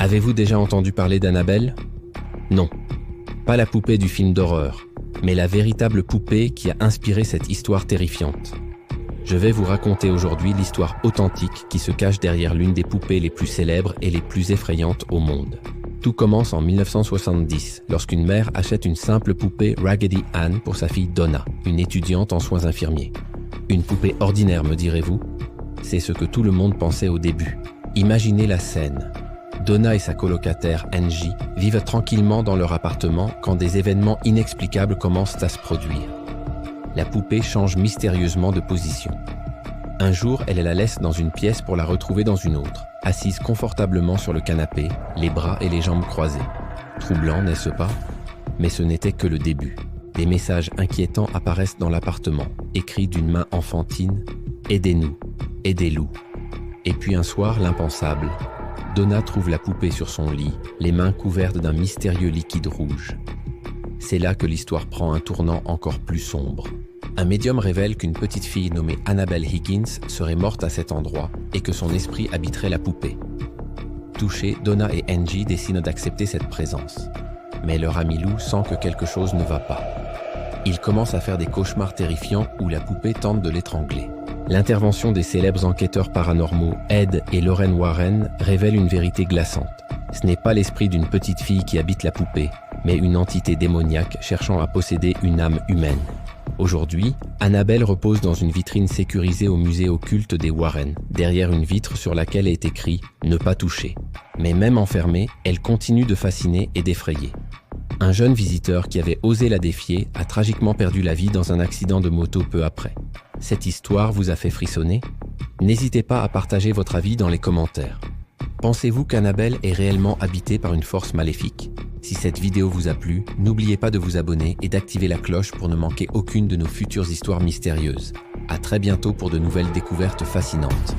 Avez-vous déjà entendu parler d'Annabelle? Non, pas la poupée du film d'horreur, mais la véritable poupée qui a inspiré cette histoire terrifiante. Je vais vous raconter aujourd'hui l'histoire authentique qui se cache derrière l'une des poupées les plus célèbres et les plus effrayantes au monde. Tout commence en 1970, lorsqu'une mère achète une simple poupée Raggedy Ann pour sa fille Donna, une étudiante en soins infirmiers. Une poupée ordinaire, me direz-vous? C'est ce que tout le monde pensait au début. Imaginez la scène. Donna et sa colocataire Angie vivent tranquillement dans leur appartement quand des événements inexplicables commencent à se produire. La poupée change mystérieusement de position. Un jour, elle la laisse dans une pièce pour la retrouver dans une autre, assise confortablement sur le canapé, les bras et les jambes croisés. Troublant, n'est-ce pas? Mais ce n'était que le début. Des messages inquiétants apparaissent dans l'appartement, écrits d'une main enfantine « Aidez-nous, aidez-Lou ». Et puis un soir, l'impensable. Donna trouve la poupée sur son lit, les mains couvertes d'un mystérieux liquide rouge. C'est là que l'histoire prend un tournant encore plus sombre. Un médium révèle qu'une petite fille nommée Annabelle Higgins serait morte à cet endroit et que son esprit habiterait la poupée. Touchés, Donna et Angie décident d'accepter cette présence. Mais leur ami Lou sent que quelque chose ne va pas. Il commence à faire des cauchemars terrifiants où la poupée tente de l'étrangler. L'intervention des célèbres enquêteurs paranormaux Ed et Lorraine Warren révèle une vérité glaçante. Ce n'est pas l'esprit d'une petite fille qui habite la poupée, mais une entité démoniaque cherchant à posséder une âme humaine. Aujourd'hui, Annabelle repose dans une vitrine sécurisée au musée occulte des Warren, derrière une vitre sur laquelle est écrit « Ne pas toucher ». Mais même enfermée, elle continue de fasciner et d'effrayer. Un jeune visiteur qui avait osé la défier a tragiquement perdu la vie dans un accident de moto peu après. Cette histoire vous a fait frissonner? N'hésitez pas à partager votre avis dans les commentaires. Pensez-vous qu'Annabelle est réellement habitée par une force maléfique? Si cette vidéo vous a plu, n'oubliez pas de vous abonner et d'activer la cloche pour ne manquer aucune de nos futures histoires mystérieuses. À très bientôt pour de nouvelles découvertes fascinantes.